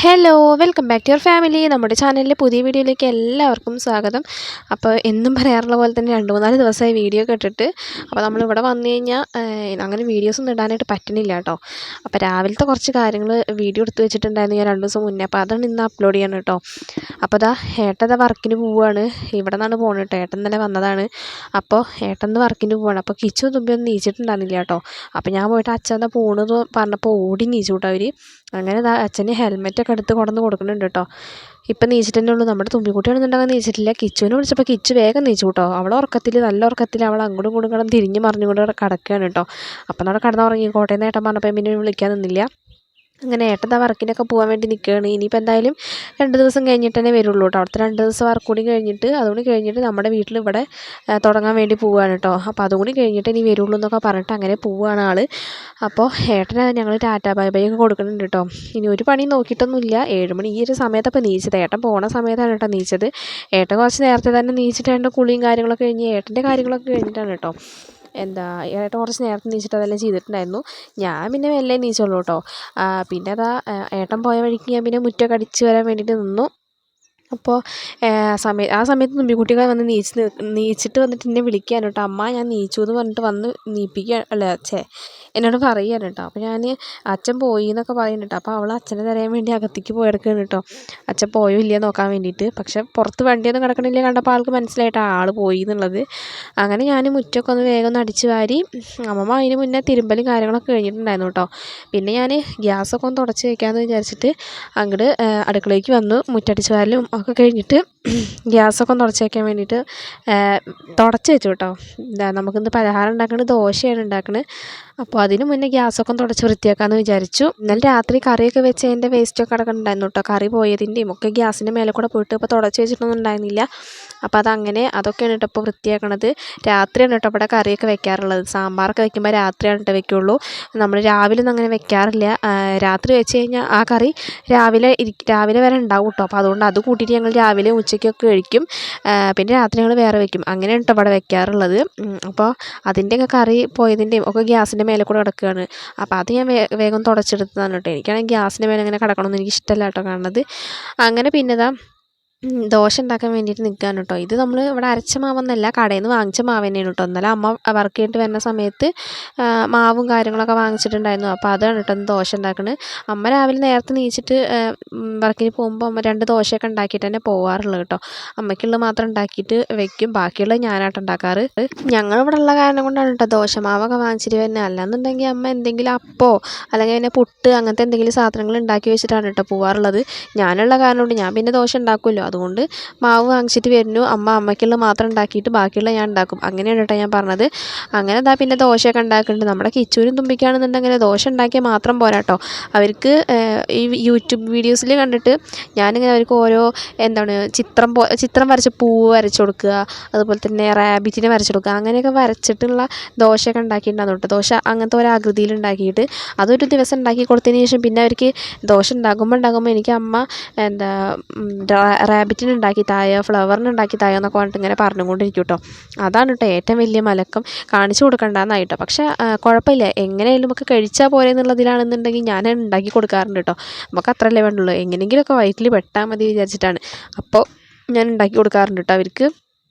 Hello welcome back to your family. നമ്മുടെ ചാനലിലെ പുതിയ വീഡിയോയിലേക്ക് എല്ലാവർക്കും സ്വാഗതം. അപ്പോൾ എന്നും പറയാറുള്ള പോലെ തന്നെ 2-3 ദിവസമായി വീഡിയോ കേട്ടിട്ട്. അപ്പോൾ നമ്മളിവിടെ വന്നു കഴിഞ്ഞാൽ അങ്ങനെ വീഡിയോസൊന്നും ഇടാനായിട്ട് പറ്റുന്നില്ല കേട്ടോ. അപ്പോൾ രാവിലത്തെ കുറച്ച് കാര്യങ്ങൾ വീഡിയോ എടുത്ത് വെച്ചിട്ടുണ്ടായിരുന്നു ഞാൻ 2 ദിവസം മുന്നേ. അപ്പോൾ അതാണ് ഇന്ന് അപ്ലോഡ് ചെയ്യണം കേട്ടോ. അപ്പോൾ ഏട്ടൻ വർക്കിന് പോവുകയാണ്. ഇവിടെ നിന്നാണ് പോകുന്നത് കേട്ടോ. ഏട്ടൻ തന്നെ വന്നതാണ്. അപ്പോൾ ഏട്ടൻ വർക്കിന് പോവുകയാണ്. അപ്പോൾ കിച്ചു തുമ്പിയൊന്നും നീച്ചിട്ടുണ്ടായിരുന്നില്ല കേട്ടോ. അപ്പോൾ ഞാൻ പോയിട്ട് അച്ഛൻ പോകണമെന്ന് പറഞ്ഞപ്പോൾ ഓടി നീച്ചു കേട്ടോ അവർ. അങ്ങനെ അച്ഛന് ഹെൽമെറ്റൊക്കെ എടുത്ത് കൊണ്ടുവന്ന് കൊടുക്കുന്നുണ്ട് കേട്ടോ. ഇപ്പം നീച്ചിട്ട് തന്നെ ഉള്ളൂ. നമ്മുടെ തുമ്പിക്കുട്ടിയാണെന്നുണ്ടെങ്കിൽ നീച്ചിട്ടില്ല. കിച്ചുവിനെ വിളിച്ചപ്പോൾ കിച്ചു വേഗം നീച്ചു കേട്ടോ. അവൾ ഉറക്കത്തിൽ നല്ല ഉറക്കത്തിൽ അവൾ അങ്ങോട്ടും ഇങ്ങോട്ടും കിടന്ന് തിരിഞ്ഞ് മറിഞ്ഞുകൊണ്ട് കിടക്കുകയാണ് കേട്ടോ. അപ്പം അവിടെ കിടന്നുറങ്ങിക്കോട്ടെ എന്ന് ഏട്ടൻ പറഞ്ഞപ്പോൾ പിന്നെ വിളിക്കാൻ നിന്നില്ല. അങ്ങനെ ഏട്ടൻ വർക്കിനൊക്കെ പോകാൻ വേണ്ടി നിൽക്കുകയാണ്. ഇനിയിപ്പോൾ എന്തായാലും 2 ദിവസം കഴിഞ്ഞിട്ട് തന്നെ വരുള്ളൂ കേട്ടോ. അവിടുത്തെ 2 ദിവസം വർക്ക് കൂടി കഴിഞ്ഞിട്ട് അതുകൂടി കഴിഞ്ഞിട്ട് നമ്മുടെ വീട്ടിൽ ഇവിടെ തുടങ്ങാൻ വേണ്ടി പോവുകയാണ് കേട്ടോ. അപ്പോൾ അതുകൂടി കഴിഞ്ഞിട്ട് ഇനി വരുള്ളൂ എന്നൊക്കെ പറഞ്ഞിട്ട് അങ്ങനെ പോവുകയാണ് ആൾ. അപ്പോൾ ഏട്ടന് ഞങ്ങൾ ടാറ്റാ ബൈ ബൈ ഒക്കെ കൊടുക്കുന്നുണ്ട് കേട്ടോ. ഇനി ഒരു പണി നോക്കിയിട്ടൊന്നുമില്ല. 7 മണി ഈ ഒരു സമയത്തപ്പോൾ നീച്ചത്. ഏട്ടൻ പോണ സമയത്താണ് കേട്ടോ നീച്ചത്. ഏട്ടൻ കുറച്ച് നേരത്തെ തന്നെ നീച്ചിട്ട് ഏട്ടൻ്റെ കുളിയും കാര്യങ്ങളൊക്കെ കഴിഞ്ഞ് ഏട്ടൻ്റെ കാര്യങ്ങളൊക്കെ കഴിഞ്ഞിട്ടാണ് കേട്ടോ ഏട്ടൻ കുറച്ച് നേരത്തെ നീച്ചിട്ട് അതെല്ലാം ചെയ്തിട്ടുണ്ടായിരുന്നു. ഞാൻ പിന്നെ മെല്ലെ നീച്ചുള്ളൂ കേട്ടോ. പിന്നെ ഏട്ടൻ പോയ വഴിക്ക് ഞാൻ പിന്നെ മുറ്റമൊക്കെ അടിച്ച് വരാൻ വേണ്ടിയിട്ട് നിന്നു. അപ്പോൾ ആ സമയത്ത് തുമ്പിക്കുട്ടികൾ വന്ന് നീച്ചിട്ട് വന്നിട്ട് എന്നെ വിളിക്കുകയാണ് കേട്ടോ. അമ്മ ഞാൻ നീച്ചു എന്ന് പറഞ്ഞിട്ട് വന്ന് എന്നോട് പറയുകയാണ് കേട്ടോ. അപ്പോൾ ഞാൻ അച്ഛൻ പോയി എന്നൊക്കെ പറയുന്നുണ്ട്. അപ്പോൾ അവൾ അച്ഛനെ തരാൻ വേണ്ടി അകത്തേക്ക് പോയെടുക്കുകയാണ് കേട്ടോ. അച്ഛൻ പോയോ ഇല്ലയോ നോക്കാൻ വേണ്ടിയിട്ട്. പക്ഷേ പുറത്ത് വണ്ടിയൊന്നും കിടക്കണില്ല കണ്ടപ്പോൾ ആൾക്ക് മനസ്സിലായിട്ട് ആൾ പോയി എന്നുള്ളത്. അങ്ങനെ ഞാൻ മുറ്റമൊക്കെ ഒന്ന് വേഗം ഒന്ന് അടിച്ച് വാരി. അമ്മമ്മ അതിന് മുന്നേ തിരുമ്പലും കാര്യങ്ങളൊക്കെ കഴിഞ്ഞിട്ടുണ്ടായിരുന്നു കേട്ടോ. പിന്നെ ഞാൻ ഗ്യാസൊക്കെ ഒന്ന് തുടച്ച് വയ്ക്കാമെന്ന് വിചാരിച്ചിട്ട് അങ്ങോട്ട് അടുക്കളയ്ക്ക് വന്നു. മുറ്റടിച്ച് വാരലും ഒക്കെ കഴിഞ്ഞിട്ട് ഗ്യാസൊക്കെ ഒന്ന് തുടച്ച് വയ്ക്കാൻ വേണ്ടിയിട്ട് തുടച്ച് വെച്ചു കേട്ടോ. നമുക്കിന്ന് പലഹാരം ഉണ്ടാക്കുന്നത് ദോശയാണ് ഉണ്ടാക്കുന്നത്. അപ്പോൾ അതിന് മുന്നേ ഗ്യാസൊക്കെ തുടച്ച് വൃത്തിയാക്കാമെന്ന് വിചാരിച്ചു. ഇന്നലെ രാത്രി കറിയൊക്കെ വെച്ച് അതിൻ്റെ വേസ്റ്റൊക്കെ കിടക്കുന്നുണ്ടായിരുന്നു കേട്ടോ. കറി പോയതിൻ്റെയും ഒക്കെ ഗ്യാസിൻ്റെ മേലെ കൂടെ പോയിട്ട് ഇപ്പോൾ തുടച്ച് വെച്ചിട്ടൊന്നും ഉണ്ടായിരുന്നില്ല. അപ്പോൾ അതൊക്കെയാണ് കേട്ടോ ഇപ്പോൾ വൃത്തിയാക്കണത്. രാത്രിയാണ് കേട്ടോ ഇവിടെ കറിയൊക്കെ വെക്കാറുള്ളത്. സാമ്പാറൊക്കെ വെക്കുമ്പോൾ രാത്രിയാണ് കേട്ടോ വെക്കുള്ളൂ. നമ്മൾ രാവിലെ ഒന്നും അങ്ങനെ വെക്കാറില്ല. രാത്രി വെച്ച് കഴിഞ്ഞാൽ ആ കറി രാവിലെ വരെ ഉണ്ടാവും കേട്ടോ. അപ്പോൾ അതുകൊണ്ട് അത് കൂട്ടിയിട്ട് ഞങ്ങൾ രാവിലെ ഉച്ചയ്ക്കൊക്കെ കഴിക്കും. പിന്നെ രാത്രി ഞങ്ങൾ വേറെ വെക്കും. അങ്ങനെയാണ് കേട്ടോ ഇവിടെ വെക്കാറുള്ളത്. അപ്പോൾ അതിൻ്റെയൊക്കെ കറി പോയതിൻ്റെയും ഒക്കെ ഗ്യാസിൻ്റെ മേലെ കൂടെ കിടക്കുകയാണ്. അപ്പോൾ അത് ഞാൻ വേഗം തുടച്ചെടുത്തതാണ് കേട്ടോ. എനിക്കാണെങ്കിൽ ഗ്യാസിൻ്റെ മേലെ അങ്ങനെ കിടക്കണമെന്ന് എനിക്ക് ഇഷ്ടമല്ല കേട്ടോ കാണുന്നത്. അങ്ങനെ പിന്നെ ദോശ ഉണ്ടാക്കാൻ വേണ്ടിയിട്ട് നിൽക്കുകയാണ് കേട്ടോ. ഇത് നമ്മൾ ഇവിടെ അരച്ച മാവൊന്നുമല്ല, കടയിൽ നിന്ന് വാങ്ങിച്ച മാവ് തന്നെയാണ് കേട്ടോ. ഇന്നലെ അമ്മ വർക്ക് ചെയ്തിട്ട് വരുന്ന സമയത്ത് മാവും കാര്യങ്ങളൊക്കെ വാങ്ങിച്ചിട്ടുണ്ടായിരുന്നു. അപ്പോൾ അതാണ് കേട്ടോ ദോശ ഉണ്ടാക്കുന്നത്. അമ്മ രാവിലെ നേരത്തെ നീച്ചിട്ട് വർക്കിന് പോകുമ്പോൾ അമ്മ 2 ദോശയൊക്കെ ഉണ്ടാക്കിയിട്ട് തന്നെ പോകാറുള്ളത് കേട്ടോ. അമ്മയ്ക്കുള്ളത് മാത്രം ഉണ്ടാക്കിയിട്ട് വെക്കും. ബാക്കിയുള്ളത് ഞാനായിട്ട് ഉണ്ടാക്കാറ്. ഞങ്ങളിവിടെ ഉള്ള കാരണം കൊണ്ടാണ് കേട്ടോ ദോശമാവൊക്കെ വാങ്ങിച്ചിട്ട് വരുന്നത്. അല്ലാന്നുണ്ടെങ്കിൽ അമ്മ എന്തെങ്കിലും അപ്പോ അല്ലെങ്കിൽ പിന്നെ പുട്ട് അങ്ങനത്തെ എന്തെങ്കിലും സാധനങ്ങൾ ഉണ്ടാക്കി വെച്ചിട്ടാണ് കേട്ടോ പോകാറുള്ളത്. ഞാനുള്ള കാരണം കൊണ്ട് ഞാൻ പിന്നെ ദോശ ഉണ്ടാക്കുമല്ലോ. അതുകൊണ്ട് മാവ് വാങ്ങിച്ചിട്ട് വരുന്നു. അമ്മയ്ക്കുള്ളത് മാത്രം ഉണ്ടാക്കിയിട്ട് ബാക്കിയുള്ള ഞാൻ ഉണ്ടാക്കും. അങ്ങനെയാണ് കേട്ടോ ഞാൻ പറഞ്ഞത്. അങ്ങനെ പിന്നെ ദോശയൊക്കെ ഉണ്ടാക്കുന്നുണ്ട്. നമ്മുടെ കിച്ചൂരും തുമ്പിക്കാണെന്നുണ്ടെങ്കിൽ ദോശ ഉണ്ടാക്കിയാൽ മാത്രം പോരാ കേട്ടോ. അവർക്ക് ഈ യൂട്യൂബ് വീഡിയോസിൽ കണ്ടിട്ട് ഞാനിങ്ങനെ അവർക്ക് ഓരോ ചിത്രം വരച്ച് പൂവ് വരച്ച് കൊടുക്കുക, അതുപോലെ തന്നെ റാബിറ്റിനെ വരച്ച് കൊടുക്കുക, അങ്ങനെയൊക്കെ വരച്ചിട്ടുള്ള ദോശയൊക്കെ ഉണ്ടാക്കിയിട്ടുണ്ടാകും കേട്ടോ. ദോശ അങ്ങനത്തെ ഒരു ആകൃതിയിൽ ഉണ്ടാക്കിയിട്ട് അതൊരു ദിവസം ഉണ്ടാക്കി കൊടുത്തതിന് ശേഷം പിന്നെ അവർക്ക് ദോശ ഉണ്ടാകുമ്പോൾ എനിക്ക് അമ്മ റാബിറ്റിന് ഉണ്ടാക്കി തായോ ഫ്ലവറിന് ഉണ്ടാക്കി തായോ എന്നൊക്കെ പറഞ്ഞിട്ട് ഇങ്ങനെ പറഞ്ഞുകൊണ്ടിരിക്കും കേട്ടോ. അതാണ് കേട്ടോ ഏറ്റവും വലിയ മലക്കം. കാണിച്ചു കൊടുക്കണ്ടെന്നായിട്ടോ. പക്ഷേ കുഴപ്പമില്ല, എങ്ങനെയായാലും നമുക്ക് കഴിച്ചാൽ പോരെ എന്നുള്ളതിലാണെന്നുണ്ടെങ്കിൽ ഞാൻ ഉണ്ടാക്കി കൊടുക്കാറുണ്ട് കേട്ടോ. നമുക്ക് അത്രയല്ലേ വേണ്ടുള്ളൂ. എങ്ങനെയെങ്കിലുമൊക്കെ വയറ്റിൽ പെട്ടാൽ മതി വിചാരിച്ചിട്ടാണ്. അപ്പോൾ ഞാൻ ഉണ്ടാക്കി കൊടുക്കാറുണ്ട് കേട്ടോ അവർക്ക്.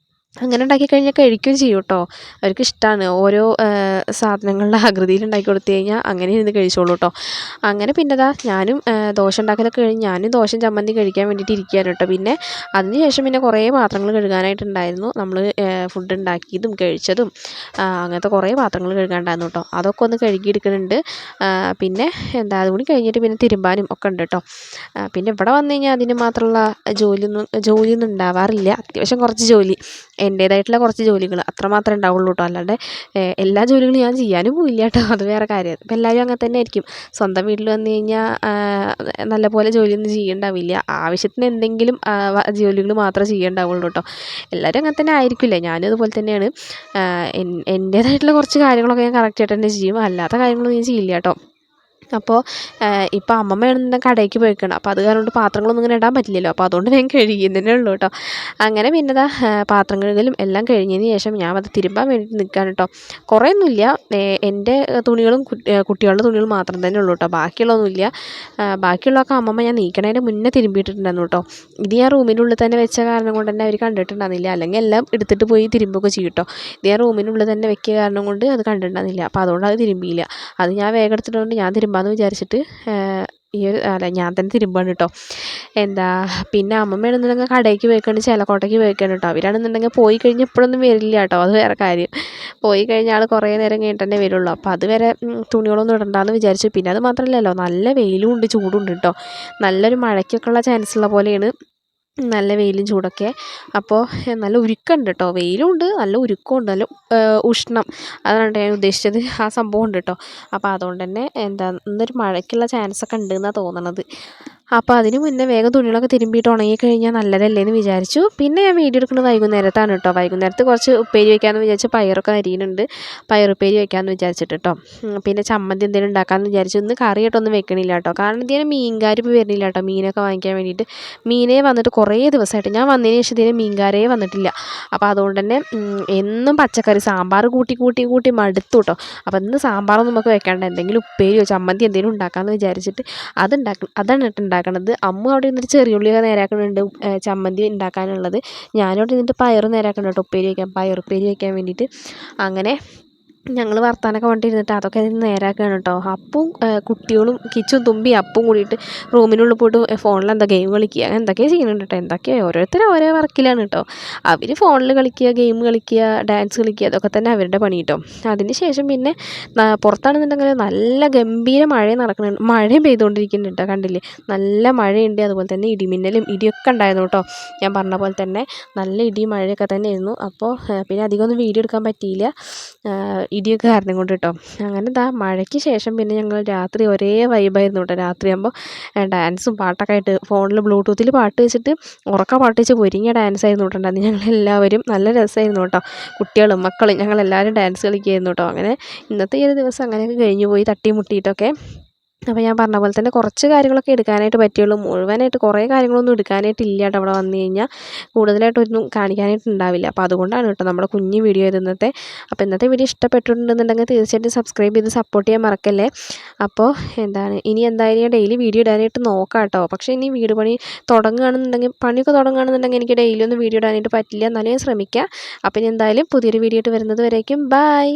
അങ്ങനെ ഉണ്ടാക്കി കഴിഞ്ഞാൽ കഴിക്കുകയും ചെയ്യും കേട്ടോ. അവർക്ക് ഇഷ്ടമാണ്. ഓരോ സാധനങ്ങളുടെ ആകൃതിയിൽ ഉണ്ടാക്കി കൊടുത്തു കഴിഞ്ഞാൽ അങ്ങനെ ഇരുന്ന് കഴിച്ചോളൂ കേട്ടോ. അങ്ങനെ പിന്നെ ഞാനും ദോശ ഉണ്ടാക്കലൊക്കെ കഴിഞ്ഞ് ഞാനും ദോശയും ചമ്മന്തി കഴിക്കാൻ വേണ്ടിയിട്ട് ഇരിക്കുകയാണ് കേട്ടോ. പിന്നെ അതിന് ശേഷം പിന്നെ കുറേ പാത്രങ്ങൾ കഴുകാനായിട്ടുണ്ടായിരുന്നു. നമ്മൾ ഫുഡ് ഉണ്ടാക്കിയതും കഴിച്ചതും അങ്ങനത്തെ കുറേ പാത്രങ്ങൾ കഴുകാനുണ്ടായിരുന്നു കേട്ടോ. അതൊക്കെ ഒന്ന് കഴുകിയെടുക്കുന്നുണ്ട്. പിന്നെ അതുകൂടി കഴിഞ്ഞിട്ട് പിന്നെ തിരുമ്പാനും ഒക്കെ ഉണ്ട് കേട്ടോ. പിന്നെ ഇവിടെ വന്നു കഴിഞ്ഞാൽ അതിന് മാത്രമുള്ള ജോലിയൊന്നും ഉണ്ടാവാറില്ല. അത്യാവശ്യം കുറച്ച് ജോലി, എൻ്റേതായിട്ടുള്ള കുറച്ച് ജോലികൾ അത്രമാത്രമേ ഉണ്ടാവുള്ളൂ കേട്ടോ. അല്ലാണ്ട് എല്ലാ ജോലികളും ഞാൻ ചെയ്യാനും പോയില്ല കേട്ടോ. അത് വേറെ കാര്യം. ഇപ്പം എല്ലാവരും അങ്ങനെ തന്നെ ആയിരിക്കും. സ്വന്തം വീട്ടിൽ വന്നു കഴിഞ്ഞാൽ നല്ലപോലെ ജോലിയൊന്നും ചെയ്യണ്ടാവില്ല. ആവശ്യത്തിന് എന്തെങ്കിലും ജോലികൾ മാത്രമേ ചെയ്യണ്ടാവുള്ളൂ കേട്ടോ. എല്ലാവരും അങ്ങനെ തന്നെ ആയിരിക്കില്ലേ. ഞാനും അതുപോലെ തന്നെയാണ്. എൻ്റേതായിട്ടുള്ള കുറച്ച് കാര്യങ്ങളൊക്കെ ഞാൻ കറക്റ്റായിട്ട് തന്നെ ചെയ്യും. അല്ലാത്ത കാര്യങ്ങളൊന്നും ഞാൻ ചെയ്യില്ല കേട്ടോ. അപ്പോൾ ഇപ്പോൾ അമ്മമ്മയാണെന്നുണ്ടെങ്കിൽ കടയ്ക്ക് പോയിക്കണം. അപ്പോൾ അത് കാരണം കൊണ്ട് പാത്രങ്ങളൊന്നും ഇങ്ങനെ ഇടാൻ പറ്റില്ലല്ലോ. അപ്പോൾ അതുകൊണ്ട് ഞാൻ കഴുകുന്നതേ ഉള്ളൂ കേട്ടോ. അങ്ങനെ പിന്നെ ദാ പാത്രം കഴുകലും എല്ലാം കഴിഞ്ഞതിന് ശേഷം ഞാൻ അത് തിരുമ്പാൻ വേണ്ടിയിട്ട് നിൽക്കുകയാണ് കേട്ടോ. കുറേയൊന്നുമില്ല, എൻ്റെ തുണികളും കുട്ടികളുടെ തുണികളും മാത്രം തന്നെ ഉള്ളൂ കേട്ടോ. ബാക്കിയുള്ളതൊന്നുമില്ല. ബാക്കിയുള്ളതൊക്കെ അമ്മമ്മ ഞാൻ നീക്കണതിൻ്റെ മുന്നേ തിരുമ്പിയിട്ടുണ്ടായിരുന്നു കേട്ടോ. ഇത് ഞാൻ റൂമിൻ്റെ ഉള്ളിൽ തന്നെ വെച്ച കാരണം കൊണ്ട് തന്നെ അവർ കണ്ടിട്ടുണ്ടായിരുന്നില്ല. അല്ലെങ്കിൽ എല്ലാം എടുത്തിട്ട് പോയി തിരുമ്പുകയൊക്കെ ചെയ്യും കേട്ടോ. ഇത് ഞാൻ റൂമിനുള്ളിൽ തന്നെ വെക്കുക കാരണം കൊണ്ട് അത് കണ്ടിട്ടുണ്ടായിരുന്നില്ല. അപ്പോൾ അതുകൊണ്ട് അത് തിരുമ്പിയില്ല. അത് ഞാൻ വേഗം എടുത്തിട്ടുകൊണ്ട് ഞാൻ തിരുമ്പാന്ന് വിചാരിച്ചിട്ട് ഞാൻ തന്നെ തിരുമ്പാണ് കേട്ടോ. പിന്നെ അമ്മമ്മയാണെന്നുണ്ടെങ്കിൽ കടയ്ക്ക് പോയിക്കൊണ്ട് ചേലക്കോട്ടയ്ക്ക് പോയിക്കാണ് കേട്ടോ. അവരാണെന്നുണ്ടെങ്കിൽ പോയി കഴിഞ്ഞ് ഇപ്പോഴൊന്നും വരില്ല കേട്ടോ. അത് വേറെ കാര്യം. പോയി കഴിഞ്ഞാൽ ആൾ കുറേ നേരം കഴിഞ്ഞിട്ട് തന്നെ വരുള്ളൂ. അപ്പോൾ അതുവരെ തുണികളൊന്നും ഇടണ്ടാന്ന് വിചാരിച്ചു. പിന്നെ അത് മാത്രമല്ലല്ലോ, നല്ല വെയിലും ഉണ്ട്, ചൂടുണ്ട് കേട്ടോ. നല്ലൊരു മഴയ്ക്കൊക്കെ ഉള്ള ചാൻസ് ഉള്ള പോലെയാണ് നല്ല വെയിലും ചൂടൊക്കെ. അപ്പോൾ നല്ല ഉരുക്കുണ്ട് കേട്ടോ. വെയിലും ഉണ്ട്, നല്ല ഉരുക്കമുണ്ട്, നല്ല ഉഷ്ണം. അതാണ് ഞാൻ ഉദ്ദേശിച്ചത്. ആ സംഭവം ഉണ്ട് കേട്ടോ. അപ്പോൾ അതുകൊണ്ട് തന്നെ ഇന്നൊരു മഴയ്ക്കുള്ള ചാൻസൊക്കെ ഉണ്ടെന്നാണ് തോന്നണത്. അപ്പോൾ അതിന് മുന്നേ വേഗം തുണികളൊക്കെ തിരുമ്പിയിട്ട് ഉണങ്ങി കഴിഞ്ഞാൽ നല്ലതല്ലേ എന്ന് വിചാരിച്ചു. പിന്നെ ഞാൻ വീഡിയോ എടുക്കുന്നത് വൈകുന്നേരത്താണ് കേട്ടോ. വൈകുന്നേരത്ത് കുറച്ച് ഉപ്പേരി വയ്ക്കാമെന്ന് വിചാരിച്ച് പയറൊക്കെ അരിയുന്നുണ്ട്. പയറുപ്പേരി വയ്ക്കാമെന്ന് വിചാരിച്ചിട്ട് കേട്ടോ. പിന്നെ ചമ്മന്തി എന്തെങ്കിലും ഉണ്ടാക്കാമെന്ന് വിചാരിച്ചു. ഇന്ന് കറിയായിട്ടൊന്നും വെക്കണില്ല കേട്ടോ. കാരണം ഇതിന് മീൻകാർ ഇപ്പോൾ വരുന്നില്ല കേട്ടോ, മീനൊക്കെ വാങ്ങിക്കാൻ വേണ്ടിയിട്ട്. മീനേ വന്നിട്ട് കുറേ ദിവസമായിട്ട്, ഞാൻ വന്നതിന് ശേഷം ഇതിന് മീൻകാരേ വന്നിട്ടില്ല. അപ്പോൾ അതുകൊണ്ട് തന്നെ എന്നും പച്ചക്കറി സാമ്പാർ കൂട്ടി മടുത്തു കേട്ടോ. അപ്പോൾ ഇന്ന് സാമ്പാറൊന്നും നമുക്ക് വെക്കാണ്ട് എന്തെങ്കിലും ഉപ്പേരിയോ ചമ്മന്തി എന്തെങ്കിലും ഉണ്ടാക്കാമെന്ന് വിചാരിച്ചിട്ട് അതാണ് ഉണ്ടാക്കണത്. അമ്മ അവിടെ നിന്നിട്ട് ചെറിയുള്ളിയൊക്കെ നേരാക്കുന്നുണ്ട് ചമ്മന്തി ഉണ്ടാക്കാനുള്ളത്. ഞാനവിടെ നിന്നിട്ട് പയറ് നേരാക്കുന്നുണ്ട് കേട്ടോ, പയറുപ്പേരി വയ്ക്കാൻ വേണ്ടിയിട്ട്. അങ്ങനെ ഞങ്ങൾ വർത്താനൊക്കെ കൊണ്ടിരുന്നിട്ട് അതൊക്കെ നേരാക്കുകയാണ് കേട്ടോ. അപ്പവും കുട്ടികളും കിച്ചും തുമ്പി അപ്പവും കൂടിയിട്ട് റൂമിനുള്ളിൽ പോയിട്ട് ഫോണിൽ എന്താ ഗെയിം കളിക്കുക, എന്തൊക്കെയാണ് ചെയ്യുന്നുണ്ട് കേട്ടോ. എന്തൊക്കെയാണ് ഓരോരുത്തരും ഓരോ വർക്കിലാണ് കേട്ടോ. അവർ ഫോണിൽ കളിക്കുക, ഗെയിം കളിക്കുക, ഡാൻസ് കളിക്കുക, അതൊക്കെ തന്നെ അവരുടെ പണി കേട്ടോ. അതിന് ശേഷം പിന്നെ പുറത്താണെന്നുണ്ടെങ്കിൽ നല്ല ഗംഭീര മഴയും പെയ്തുകൊണ്ടിരിക്കുന്നുണ്ട് കേട്ടോ. കണ്ടില്ലേ, നല്ല മഴയുണ്ട്. അതുപോലെ തന്നെ ഇടിമിന്നലും ഇടിയൊക്കെ ഉണ്ടായിരുന്നു കേട്ടോ. ഞാൻ പറഞ്ഞ പോലെ തന്നെ നല്ല ഇടിയും മഴയൊക്കെ തന്നെയായിരുന്നു. അപ്പോൾ പിന്നെ അധികമൊന്നും വീഡിയോ എടുക്കാൻ പറ്റിയില്ല, ഇടിയൊക്കെ കാരണം കൊണ്ട് കേട്ടോ. അങ്ങനെ മഴയ്ക്ക് ശേഷം പിന്നെ ഞങ്ങൾ രാത്രി ഒരേ വൈബായിരുന്നു കേട്ടോ. രാത്രിയാകുമ്പോൾ ഡാൻസും പാട്ടൊക്കെ ആയിട്ട് ഫോണിൽ ബ്ലൂടൂത്തിൽ പാട്ട് വെച്ചിട്ട് പാട്ട് വെച്ച് പൊരിഞ്ഞ ഡാൻസ് ആയിരുന്നു കേട്ടോ. ഞങ്ങളെല്ലാവരും നല്ല രസമായിരുന്നു കേട്ടോ. കുട്ടികളും മക്കളും ഞങ്ങളെല്ലാവരും ഡാൻസ് കളിക്കുകയായിരുന്നു കേട്ടോ. അങ്ങനെ ഇന്നത്തെ ഈ ഒരു ദിവസം അങ്ങനെയൊക്കെ കഴിഞ്ഞു പോയി, തട്ടി മുട്ടിയിട്ടൊക്കെ. അപ്പോൾ ഞാൻ പറഞ്ഞ പോലെ തന്നെ കുറച്ച് കാര്യങ്ങളൊക്കെ എടുക്കാനായിട്ട് പറ്റുള്ളൂ. മുഴുവനായിട്ട് കുറേ കാര്യങ്ങളൊന്നും എടുക്കാനായിട്ടില്ല കേട്ടോ. അവിടെ വന്നു കഴിഞ്ഞാൽ കൂടുതലായിട്ടൊന്നും കാണിക്കാനായിട്ടുണ്ടാവില്ല. അപ്പോൾ അതുകൊണ്ടാണ് കേട്ടോ നമ്മുടെ കുഞ്ഞ് വീഡിയോ ഇന്നത്തെ. അപ്പോൾ ഇന്നത്തെ വീഡിയോ ഇഷ്ടപ്പെട്ടിട്ടുണ്ടെന്നുണ്ടെങ്കിൽ തീർച്ചയായിട്ടും സബ്സ്ക്രൈബ് ചെയ്ത് സപ്പോർട്ട് ചെയ്യാൻ മറക്കല്ലേ. അപ്പോൾ ഇനി എന്തായാലും ഞാൻ ഡെയിലി വീഡിയോ ഇടാനായിട്ട് നോക്കാം കേട്ടോ. പക്ഷേ ഇനി വീട് പണിയൊക്കെ തുടങ്ങുകയാണെന്നുണ്ടെങ്കിൽ എനിക്ക് ഡെയിലി ഒന്നും വീഡിയോ ഇടാനായിട്ട് പറ്റില്ല. എന്നാലും ഞാൻ ശ്രമിക്കാം. അപ്പോൾ ഇനി എന്തായാലും പുതിയൊരു വീഡിയോ ആയിട്ട് വരുന്നത് വരേക്കും ബൈ.